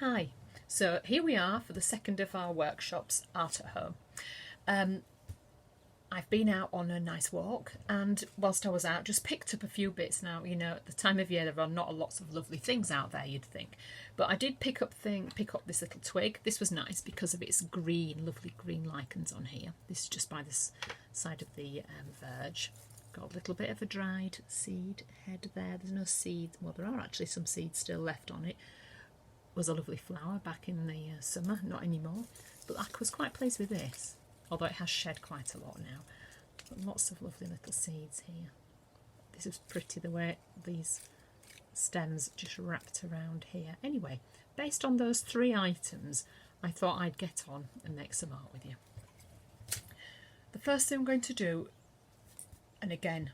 Hi, so here we are for the second of our workshops, Art at Home. I've been out on a nice walk, and whilst I was out just picked up a few bits. Now, you know, at the time of year there are not lots of lovely things out there, you'd think, but I did pick up this little twig. This was nice because of its green, lovely green lichens on here. This is just by this side of the verge. Got a little bit of a dried seed head there. There's no seeds, well there are actually some seeds still left on it. Was a lovely flower back in the summer, not anymore, but I was quite pleased with this, although it has shed quite a lot now. But lots of lovely little seeds here. This is pretty the way these stems just wrapped around here. Anyway, based on those three items, I thought I'd get on and make some art with you. The first thing I'm going to do, and again,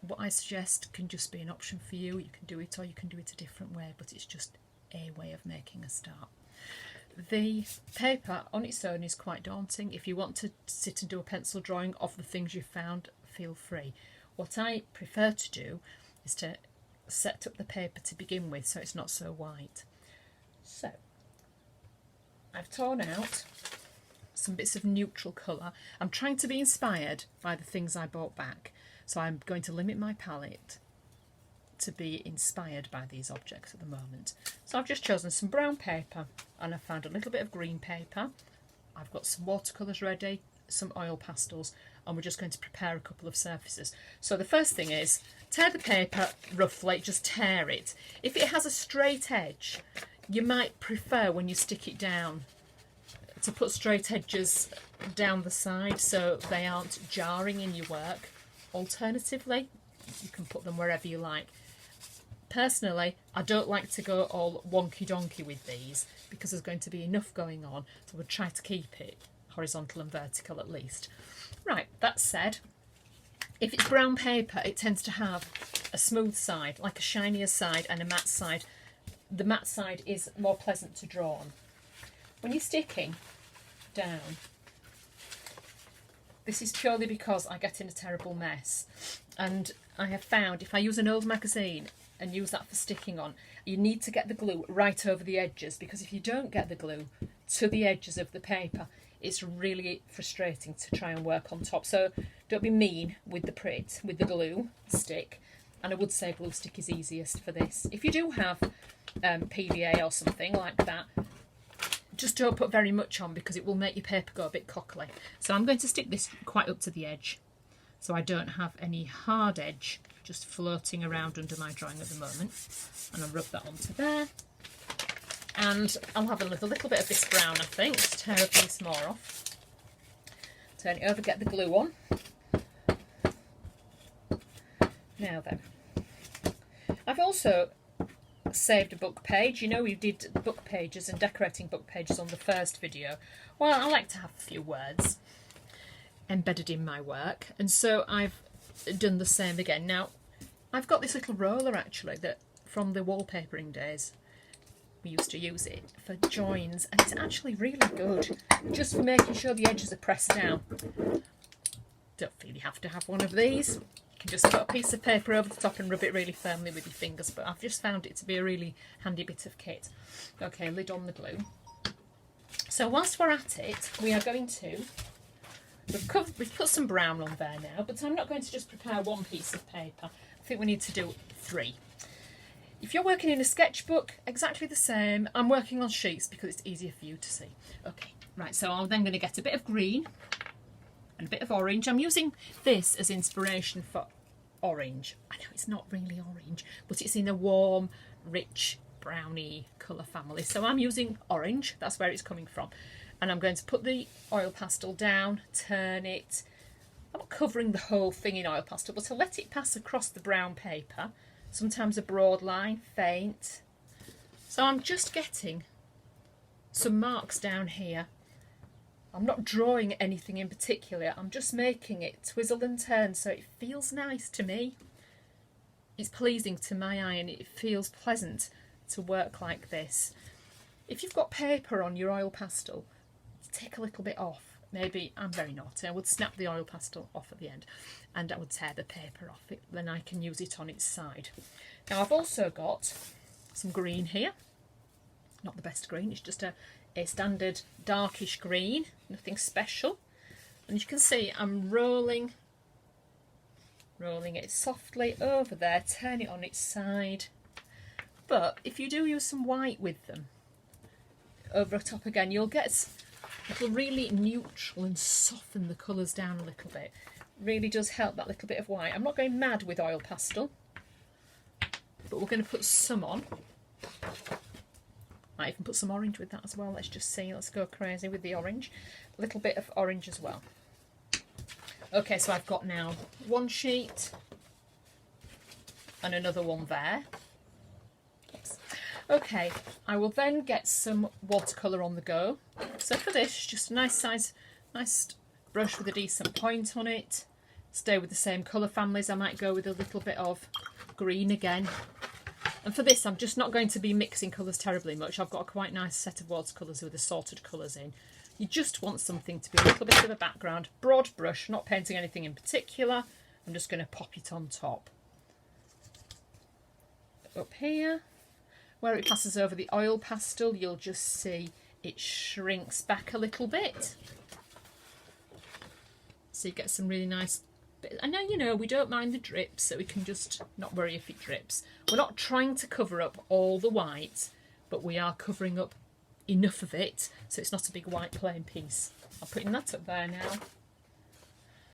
what I suggest can just be an option for you. You can do it or you can do it a different way, but it's just a way of making a start. The paper on its own is quite daunting. If you want to sit and do a pencil drawing of the things you've found, feel free. What I prefer to do is to set up the paper to begin with so it's not so white. So I've torn out some bits of neutral colour. I'm trying to be inspired by the things I bought back, so I'm going to limit my palette to be inspired by these objects at the moment. So I've just chosen some brown paper and I've found a little bit of green paper. I've got some watercolours ready, some oil pastels, and we're just going to prepare a couple of surfaces. So the first thing is tear the paper roughly, just tear it. If it has a straight edge, you might prefer when you stick it down to put straight edges down the side so they aren't jarring in your work. Alternatively, you can put them wherever you like. Personally, I don't like to go all wonky donkey with these because there's going to be enough going on, so we'll try to keep it horizontal and vertical at least. Right, that said, if it's brown paper, it tends to have a smooth side, like a shinier side, and a matte side. The matte side is more pleasant to draw on. When you're sticking down, this is purely because I get in a terrible mess, and I have found if I use an old magazine and use that for sticking on, you need to get the glue right over the edges, because if you don't get the glue to the edges of the paper, it's really frustrating to try and work on top. So don't be mean with the glue stick, and I would say glue stick is easiest for this. If you do have PVA or something like that, just don't put very much on because it will make your paper go a bit cockly. So I'm going to stick this quite up to the edge so I don't have any hard edge just floating around under my drawing at the moment. And I'll rub that onto there. And I'll have a little bit of this brown, I think. Just tear a piece more off. Turn it over, get the glue on. Now then, I've also saved a book page. You know, we did book pages and decorating book pages on the first video. Well, I like to have a few words embedded in my work, and so I've done the same again. Now, I've got this little roller actually that from the wallpapering days. We used to use it for joins, and it's actually really good just for making sure the edges are pressed down. Don't feel you have to have one of these. You can just put a piece of paper over the top and rub it really firmly with your fingers, but I've just found it to be a really handy bit of kit. Okay, lid on the glue. So whilst we're at it, we are going to... We've put some brown on there now, but I'm not going to just prepare one piece of paper. I think we need to do 3. If you're working in a sketchbook, exactly the same. I'm working on sheets because it's easier for you to see. Okay, right, so I'm then going to get a bit of green and a bit of orange. I'm using this as inspiration for orange. I know it's not really orange, but it's in a warm, rich, browny colour family. So I'm using orange, that's where it's coming from. And I'm going to put the oil pastel down, turn it. I'm not covering the whole thing in oil pastel, but I'll let it pass across the brown paper. Sometimes a broad line, faint. So I'm just getting some marks down here. I'm not drawing anything in particular, I'm just making it twizzle and turn so it feels nice to me. It's pleasing to my eye and it feels pleasant to work like this. If you've got paper on your oil pastel, take a little bit off. Maybe, I'm very naughty, I would snap the oil pastel off at the end and I would tear the paper off it, then I can use it on its side. Now I've also got some green here. not the best green, it's just a standard darkish green, nothing special. And you can see I'm rolling it softly over there, turn it on its side. But if you do use some white with them over the top again, you'll get, it'll really neutral and soften the colours down a little bit. Really does help, that little bit of white. I'm not going mad with oil pastel, but we're going to put some on. Might even put some orange with that as well. Let's just see. Let's go crazy with the orange. A little bit of orange as well. Okay, so I've got now one sheet and another one there. Oops. Okay, I will then get some watercolour on the go. So for this, just a nice brush with a decent point on it. Stay with the same colour families. I might go with a little bit of green again. And for this, I'm just not going to be mixing colours terribly much. I've got a quite nice set of watercolours with assorted colours in. You just want something to be a little bit of a background. Broad brush, not painting anything in particular. I'm just going to pop it on top. Up here, where it passes over the oil pastel, you'll just see it shrinks back a little bit. So you get some really nice bits. I know, you know, we don't mind the drips, so we can just not worry if it drips. We're not trying to cover up all the white, but we are covering up enough of it so it's not a big white plain piece. I'm putting that up there now.